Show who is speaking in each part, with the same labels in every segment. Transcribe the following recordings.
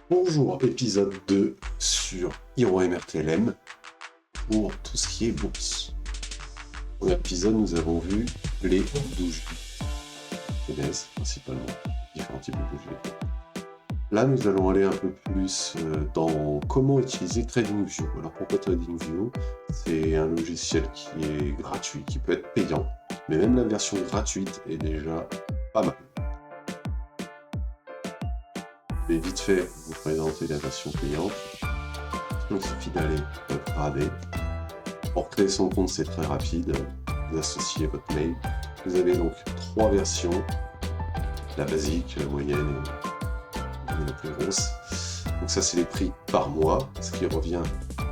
Speaker 1: Bonjour, épisode 2 sur Hero MRTLM pour tout ce qui est bourse. Dans l'épisode, nous avons vu les douges connaissent principalement différents types de douges. Là, nous allons aller un peu plus dans comment utiliser TradingView. Alors, pourquoi TradingView? C'est un logiciel qui est gratuit, qui peut être payant, mais même la version gratuite est déjà pas mal. Je vais vite fait vous présenter la version payante. Donc, il suffit d'aller upgrader. Pour créer son compte, c'est très rapide. Vous associez votre mail. Vous avez donc 3 versions. La basique, la moyenne et la plus grosse. Donc ça, c'est les prix par mois, ce qui revient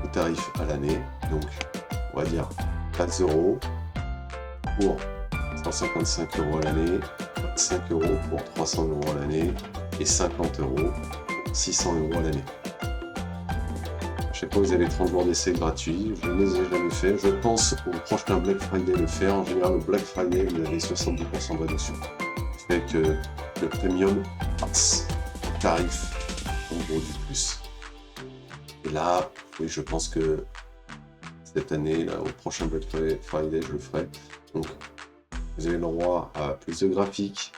Speaker 1: au tarif à l'année. Donc, on va dire 4 € pour 155 € à l'année, 5 € pour 300 € à l'année et 50 € pour 600 € à l'année. À chaque fois, vous avez 30 jours d'essai gratuits. Je ne les ai jamais fait. Je pense au prochain Black Friday le faire. En général, au Black Friday, vous avez 70% de réduction. Ce qui fait que le premium passe au tarif en gros du plus. Et là, oui, je pense que cette année, là, au prochain Black Friday, je le ferai. Donc, vous avez le droit à plus de graphiques,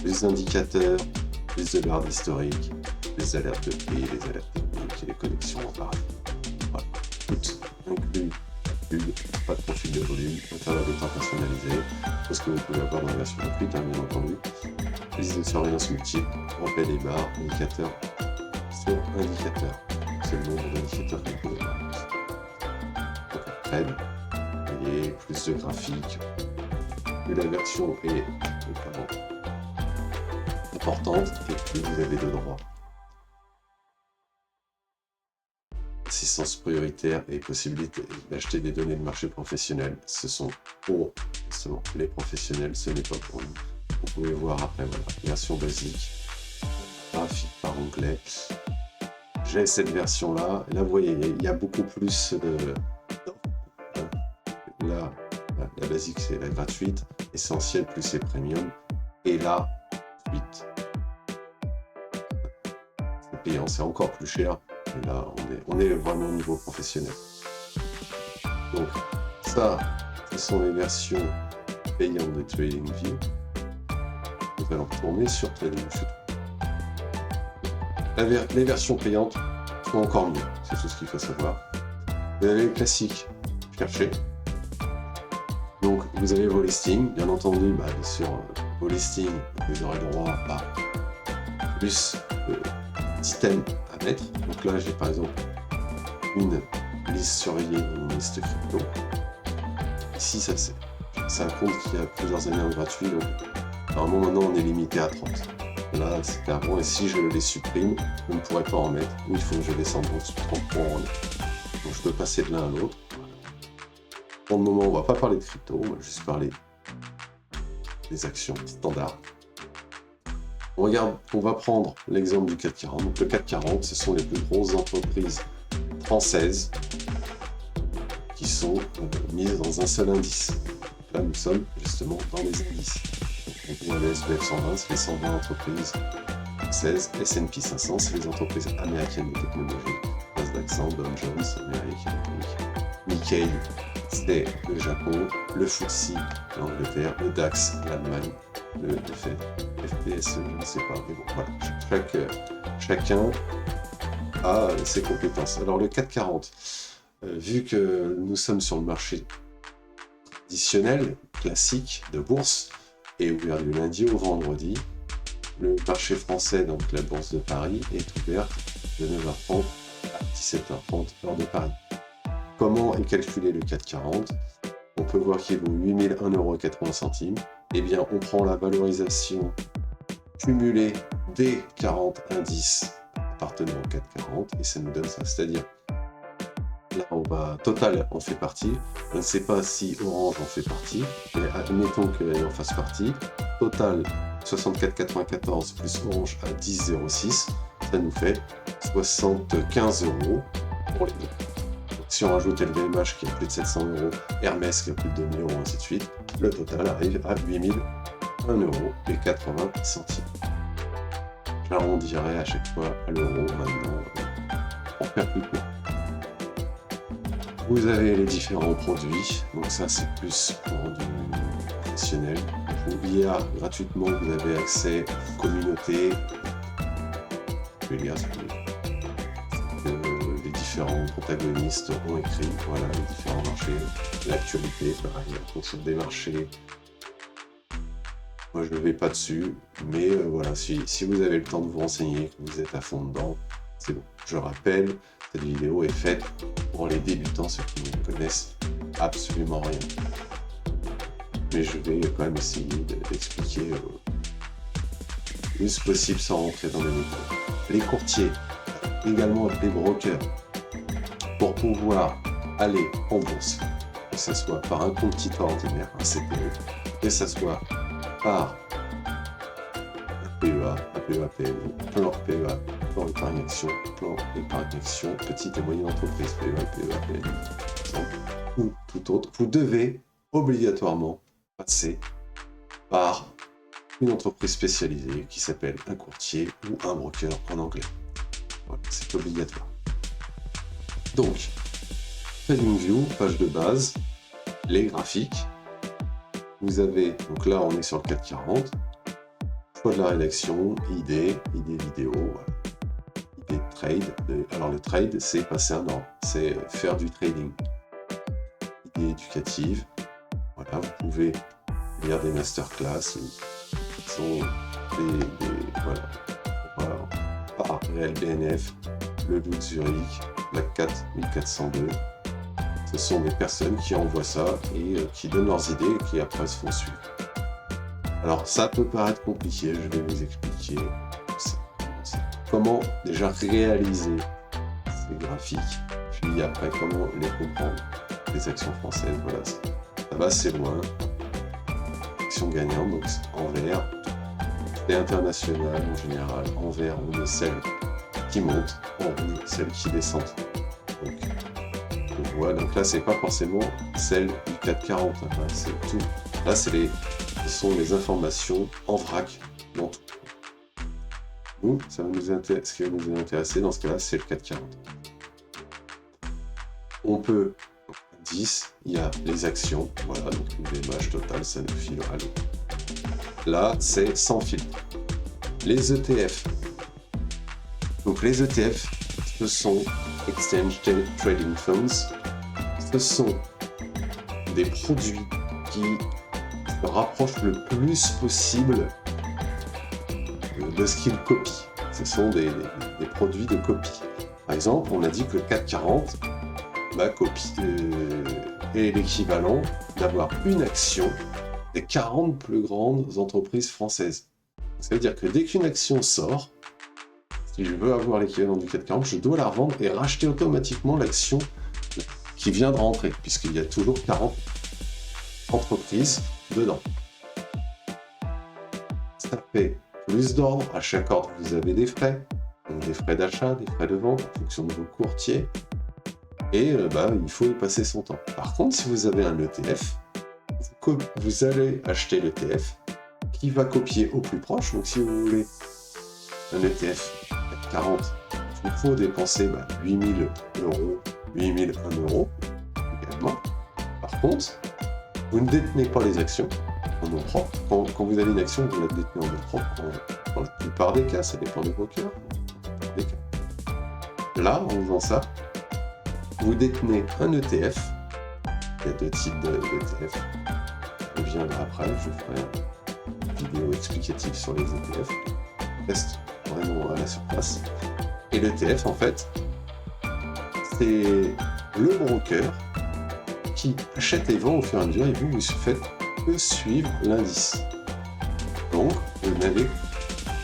Speaker 1: plus d'indicateurs, plus de garde historique, les alertes de prix, les alertes techniques et les connexions en parallèle. Voilà. Tout inclus, pas de profil de volume, faire la data personnalisée, ce que vous pouvez avoir dans la version gratuite, hein, bien entendu. Liste de surveillance multiple, rappel des barres, indicateurs sur indicateur. C'est le nombre d'indicateurs que vous pouvez avoir. Donc après, vous voyez, plus de graphiques. Plus la version est importante et plus vous avez de droits. Assistance prioritaire et possibilité d'acheter des données de marché professionnel. Ce sont pour justement les professionnels, ce n'est pas pour nous. Vous pouvez voir après, voilà, version basique, graphique par onglet. J'ai cette version-là, et là vous voyez, il y a beaucoup plus de... Là, la basique c'est la gratuite, essentielle plus c'est premium, et là, 8. C'est payant, c'est encore plus cher, et là on est vraiment au niveau professionnel. Donc ça, ce sont les versions payantes de TradingView. Nous allons retourner sur TradingView. Les versions payantes sont encore mieux, c'est tout ce qu'il faut savoir. Vous avez le classique, chercher. Donc vous avez vos listings, bien entendu, bien sûr, vos listings, vous aurez le droit à plus d'items à mettre. Donc là j'ai par exemple une liste surveillée, une liste crypto. Ici c'est un compte qui a plusieurs années en gratuit, donc normalement maintenant on est limité à 30. Là c'était avant, et si je les supprime, je ne pourrais pas en mettre, ou il faut que je descende en dessous de 30 pour en mettre. Donc je peux passer de l'un à l'autre. Pour le moment, on va pas parler de crypto, on va juste parler des actions standards. On va prendre l'exemple du CAC 40. Donc le CAC 40, ce sont les plus grosses entreprises françaises qui sont mises dans un seul indice. Là, nous sommes justement dans les indices. Donc on a le SBF 120, c'est les 120 entreprises françaises. S&P 500, c'est les entreprises américaines de technologie. Nasdaq 100, Dow Jones, américaine. Nikkei, c'est le Japon, le FTSE, l'Angleterre, le DAX, l'Allemagne, le FTSE, je ne sais pas, mais bon, voilà. Chacun a ses compétences. Alors le CAC 40, vu que nous sommes sur le marché traditionnel, classique de bourse, et ouvert du lundi au vendredi, le marché français, donc la bourse de Paris, est ouvert de 9h30 à 17h30, heure de Paris. Comment est calculé le CAC 40? On peut voir qu'il vaut 8001,80 €. Eh bien, on prend la valorisation cumulée des 40 indices appartenant au CAC 40 et ça nous donne ça. C'est-à-dire, là, Total en fait partie. Je ne sais pas si Orange en fait partie, mais admettons qu'elle en fasse partie. Total 64,94 plus Orange à 10,06, ça nous fait 75 € pour les deux. Si on rajoute LVMH qui a plus de 700 €, Hermès qui a plus de 2000 €, ainsi de suite, le total arrive à 8001,80 €. j'arrondirai à chaque fois à l'euro maintenant pour faire plus court. Vous avez les différents produits, donc ça c'est plus pour du professionnel. Il y a gratuitement, vous avez accès aux communautés. Je vais lire ce que les différents protagonistes ont écrit, voilà, les différents marchés, l'actualité, pareil, en fonction des marchés. Moi je ne vais pas dessus, mais voilà, si vous avez le temps de vous renseigner, que vous êtes à fond dedans, c'est bon. Je rappelle, cette vidéo est faite pour les débutants, ceux qui ne connaissent absolument rien. Mais je vais quand même essayer d'expliquer le plus possible sans rentrer dans les détails. Les courtiers, également les brokers, pour pouvoir aller en bourse, que ce soit par un compte titre ordinaire, un CPE, que ce soit par un PEA, un PEA-PME, plan PEA, plan épargne action, plan épargne action, petite et moyenne entreprise, PEA, PEA-PME, ou tout autre, vous devez obligatoirement passer par une entreprise spécialisée qui s'appelle un courtier ou un broker en anglais. Voilà, c'est obligatoire. Donc, TradingView, page de base, les graphiques. Vous avez, donc là on est sur le 440, choix de la rédaction, idée vidéo, voilà. Idée de trade. Alors le trade, c'est passer un an, c'est faire du trading. Idée éducative, voilà, vous pouvez lire des masterclass qui sont voilà, par Réel BNF, le Loup de Zurich, Black Cat 1402. Ce sont des personnes qui envoient ça et qui donnent leurs idées et qui après se font suivre. Alors ça peut paraître compliqué, je vais vous expliquer comment déjà réaliser ces graphiques, puis après comment les comprendre. Les actions françaises, voilà, ça va assez loin. Actions gagnantes, donc en vert, et internationales en général, en vert on met celles qui montent, en rouge celles qui descendent. Donc voilà, donc là c'est pas forcément celle du 440, hein, là, c'est tout. Là ce sont les informations en vrac dans tout. Nous, ça va nous intéresser, ce qui va nous intéresser dans ce cas-là, c'est le 440. On peut 10, il y a les actions, voilà, donc UMH, Total, Sanofi, L'Oréal. Là, c'est sans filtre. Les ETF. Donc les ETF, ce sont Exchange Trading Funds. Ce sont des produits qui se rapprochent le plus possible de ce qu'ils copient. Ce sont des produits de copie. Par exemple, on a dit que le 440 est l'équivalent d'avoir une action des 40 plus grandes entreprises françaises. Ça veut dire que dès qu'une action sort, si je veux avoir l'équivalent du 440, je dois la revendre et racheter automatiquement l'action qui vient de rentrer, puisqu'il y a toujours 40 entreprises dedans. Ça fait plus d'ordre. À chaque ordre, vous avez des frais. Donc des frais d'achat, des frais de vente, en fonction de vos courtiers. Et il faut y passer son temps. Par contre, si vous avez un ETF, vous allez acheter l'ETF qui va copier au plus proche. Donc si vous voulez un ETF 40, il faut dépenser 8000 euros, 8001 euros également. Par contre, vous ne détenez pas les actions en nom propre. Quand vous avez une action, vous la détenez en nom propre. Dans la plupart des cas, ça dépend des brokers. Là, en faisant ça, vous détenez un ETF. Il y a deux types d'ETF. Je reviendrai après, je ferai une vidéo explicative sur les ETF. Je reste vraiment à la surface. Et l'ETF, en fait, c'est le broker qui achète et vend au fur et à mesure et vous faites que suivre l'indice. Donc, vous n'avez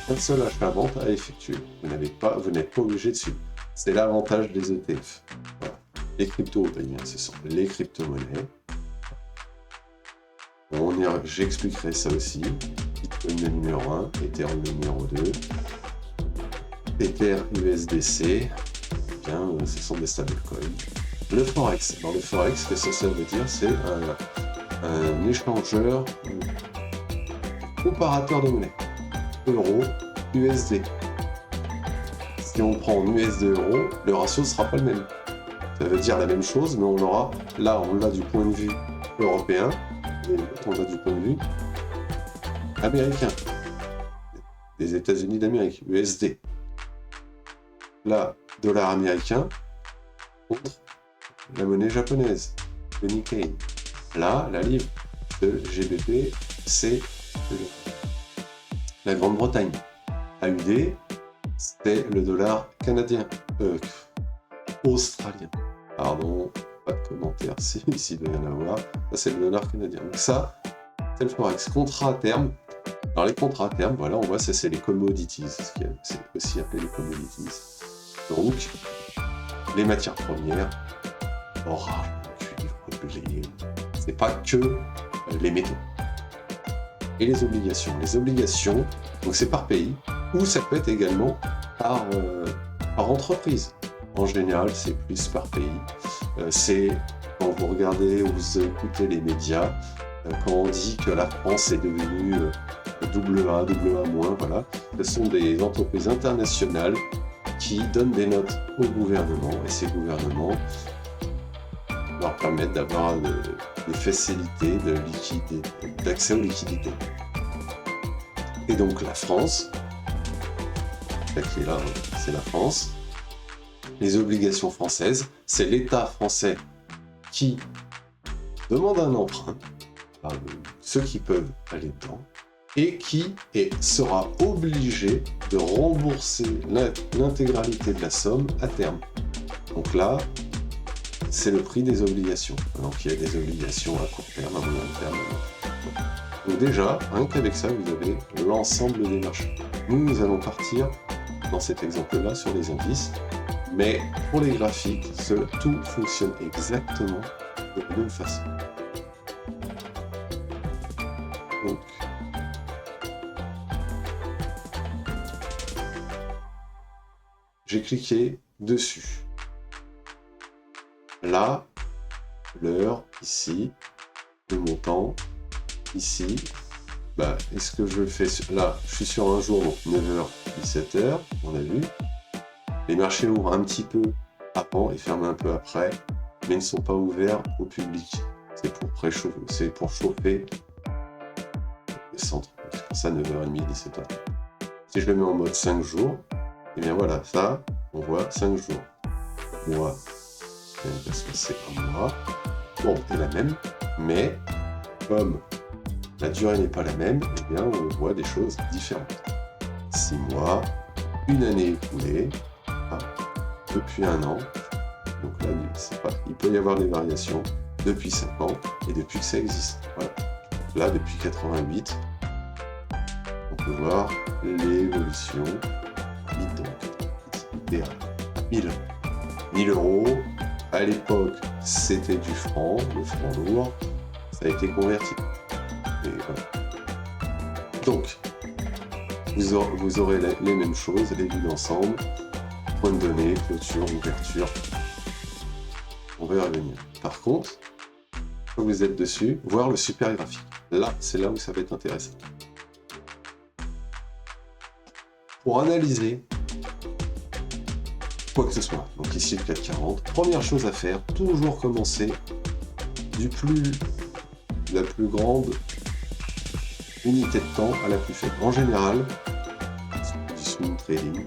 Speaker 1: qu'un seul achat-vente à effectuer. Vous n'êtes pas obligé de suivre. C'est l'avantage des ETF. Voilà. Les cryptos, ce sont les crypto-monnaies. J'expliquerai ça aussi. Bitcoin le numéro 1, Ether le numéro 2. Ether USDC, ce sont des stablecoins. Le Forex. Dans le Forex, ce que ça veut dire, c'est un échangeur, comparateur de monnaie. Euro, USD. Si on prend en USD euro, le ratio ne sera pas le même. Ça veut dire la même chose, mais on l'aura, là on l'a du point de vue européen, et on l'a du point de vue américain, des États-Unis d'Amérique, USD. Là, dollar américain contre la monnaie japonaise, le Nikkei. Là, la livre de GBP, c'est la Grande-Bretagne. AUD, c'est le dollar canadien, australien. Pardon, pas de commentaire ici, il doit y en avoir. Ça, c'est le dollar canadien. Donc ça, c'est le Forex. Contrat à terme. Alors les contrats à terme, voilà, on voit, ça c'est les commodities, c'est aussi appelé les commodities. Donc, les matières premières, orage, cuivre, blé, c'est pas que les métaux. Et les obligations. Les obligations, donc c'est par pays, ou ça peut être également par entreprise. En général, c'est plus par pays. C'est quand vous regardez ou vous écoutez les médias, quand on dit que la France est devenue AA, AA-, voilà. Ce sont des entreprises internationales qui donnent des notes au gouvernement, et ces gouvernements leur permettent d'avoir des facilités d'accès aux liquidités. Et donc la France, là qui est là, c'est la France. Les obligations françaises, c'est l'État français qui demande un emprunt, ceux qui peuvent aller dedans, et qui sera obligé de rembourser l'intégralité de la somme à terme. Donc là, c'est le prix des obligations. Donc il y a des obligations à court terme, à moyen terme. Donc déjà, rien qu'avec ça, vous avez l'ensemble des marchés. Nous allons partir, dans cet exemple-là, sur les indices, mais pour les graphiques, tout fonctionne exactement de la même façon. Donc, j'ai cliqué dessus. Là, l'heure, ici, le montant, ici. Est-ce que je le fais là, je suis sur un jour, donc 9h, 17h, on a vu. Les marchés ouvrent un petit peu avant et ferment un peu après, mais ne sont pas ouverts au public. C'est pour préchauffer, c'est pour chauffer les centres. C'est pour ça 9h30, 17h. Si je le mets en mode 5 jours, et bien voilà, ça, on voit 5 jours. Mois, parce que c'est un mois. Bon, c'est la même, mais comme la durée n'est pas la même, eh bien on voit des choses différentes. 6 mois, une année écoulée, depuis un an, donc là, il peut y avoir des variations depuis 5 ans et depuis que ça existe. Voilà. Là, depuis 88, on peut voir l'évolution. 1000 euros. À l'époque, c'était du franc, le franc lourd, ça a été converti. Et voilà. Donc, vous aurez les mêmes choses, les vues d'ensemble, point de données, clôture, ouverture. On va y revenir. Par contre, quand vous êtes dessus, voir le super graphique. Là, c'est là où ça va être intéressant. Pour analyser quoi que ce soit, donc ici le CAC 40, première chose à faire, toujours commencer la plus grande unité de temps à la plus faible. En général, du swing trading.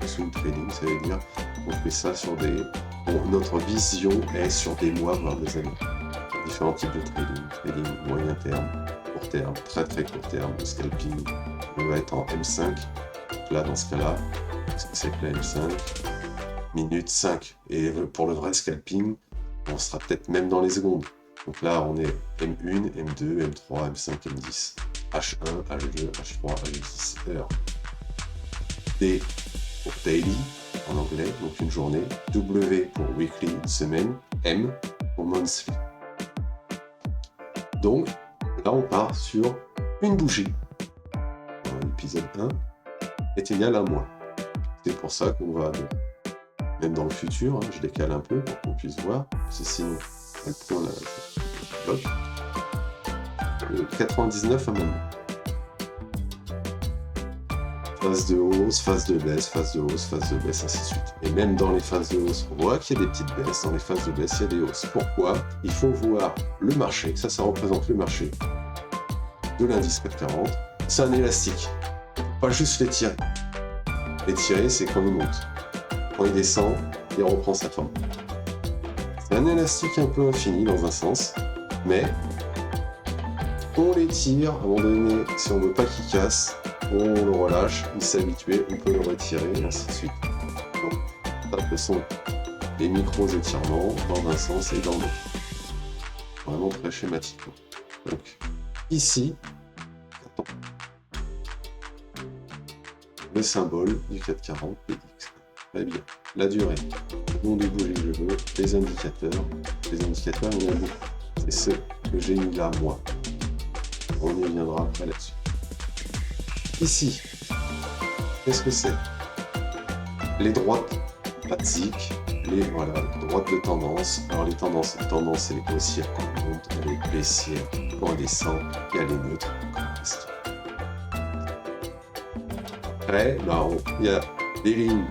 Speaker 1: Le swing trading, ça veut dire qu'on fait ça sur notre vision est sur des mois, voire des années. Différents types de trading. Trading moyen terme, court terme, très très court terme, le scalping, on va être en M5. Là, dans ce cas-là, c'est que la M5, minute 5. Et pour le vrai scalping, on sera peut-être même dans les secondes. Donc là, on est M1, M2, M3, M5, M10, H1, H2, H3, H10, heure. D pour daily, en anglais, donc une journée. W pour weekly, une semaine. M pour monthly. Donc, là, on part sur une bougie. Dans l'épisode 1 est égal à 1 mois. C'est pour ça qu'on va, même dans le futur, je décale un peu pour qu'on puisse voir, parce que sinon, elle prend la bloc. Le 99 à 1 mois. phase de hausse, phase de baisse, phase de hausse, phase de baisse, ainsi de suite. Et même dans les phases de hausse, on voit qu'il y a des petites baisses. Dans les phases de baisse, il y a des hausses. Pourquoi? Il faut voir le marché. Ça représente le marché de l'indice CAC 40. C'est un élastique. Pas juste les tirer. Les tirer, c'est quand il monte. Quand il descend, il reprend sa forme. C'est un élastique un peu infini dans un sens, mais on les tire, à un moment donné, si on ne veut pas qu'il casse, on le relâche, il s'est habitué, on peut le retirer, et ainsi de suite. Donc, ça, ce sont les micros étirements dans un sens et dans l'autre. Vraiment très schématiquement. Donc, ici, le symbole du 440 PX. Très bien. La durée, le nombre de bougies que je veux, les indicateurs, il y en a beaucoup. C'est ceux que j'ai mis là, moi. On y reviendra après là-dessus. Ici, qu'est-ce que c'est? Les droites basiques, les droites de tendance. Alors les tendances, c'est haussière quand on monte, elle est baissière quand on descend, et elle est neutre quand on descend. Après, il y a des lignes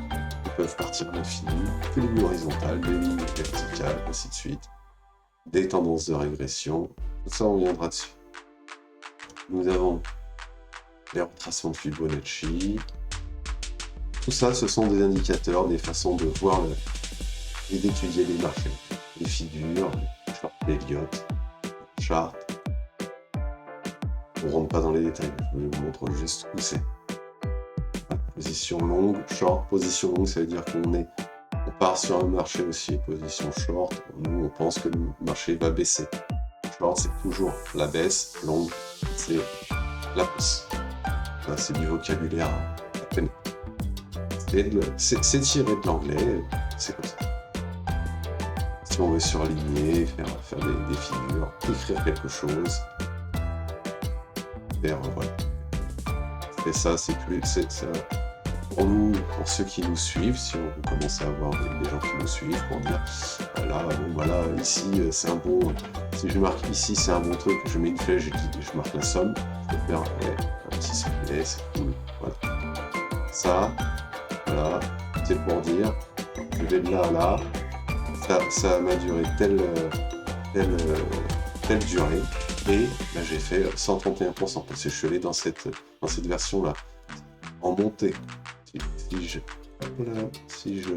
Speaker 1: qui peuvent partir à l'infini, des lignes horizontales, des lignes verticales, ainsi de suite. Des tendances de régression, tout ça on viendra dessus. Nous avons les retracements de Fibonacci. Tout ça, ce sont des indicateurs, des façons de voir et d'étudier les marchés. Les figures, les charts d'Elliott, les charts. On ne rentre pas dans les détails, je vous montre juste où c'est. Position longue, short, position longue, ça veut dire on part sur un marché aussi, position short, nous on pense que le marché va baisser. Short, c'est toujours la baisse, longue, c'est la hausse. Enfin, c'est du vocabulaire à peine. C'est tiré de l'anglais, c'est comme ça. Si on veut surligner, faire des figures, écrire quelque chose, voilà. Et ça, c'est ça. Pour nous, pour ceux qui nous suivent, si on commence à avoir des gens qui nous suivent, pour dire, voilà, ici, c'est un bon, si je marque ici, c'est un bon truc, je mets une flèche et je marque la somme, je peux faire, si c'est cool, voilà. Ça, voilà, c'est pour dire, je vais de là à là, ça m'a duré telle durée, et là, j'ai fait 131%, parce que je suis allé dans cette version-là, en montée. Si je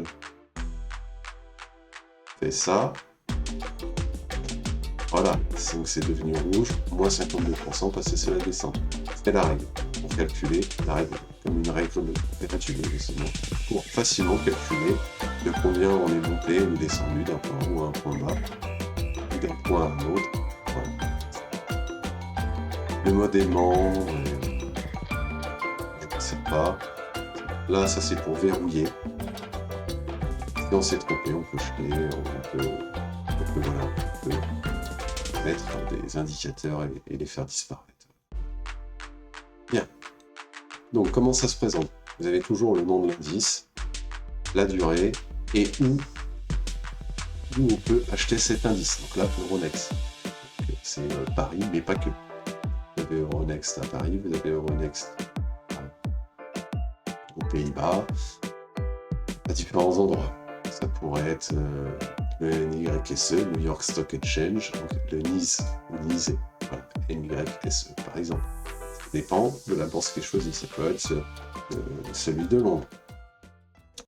Speaker 1: fais ça, voilà, donc c'est devenu rouge, moins 52% parce que c'est la descente. C'est la règle. Pour calculer, la règle comme une règle gratuite, justement, pour facilement calculer de combien on est monté ou descendu d'un point haut à un point bas, ou d'un point à un autre. Voilà. Le modèlement, je ne sais pas. Là, ça c'est pour verrouiller. Si on s'est trompé, on peut jeter, on peut mettre des indicateurs et les faire disparaître. Bien. Donc, comment ça se présente? Vous avez toujours le nom de l'indice, la durée et où on peut acheter cet indice. Donc là, Euronext. C'est Paris, mais pas que. Vous avez Euronext à Paris, vous avez Euronext aux Pays-Bas, à différents endroits. Ça pourrait être le NYSE, New York Stock Exchange, donc le NYSE, voilà, NYSE par exemple. Ça dépend de la bourse qui est choisie. Ça peut être celui de Londres.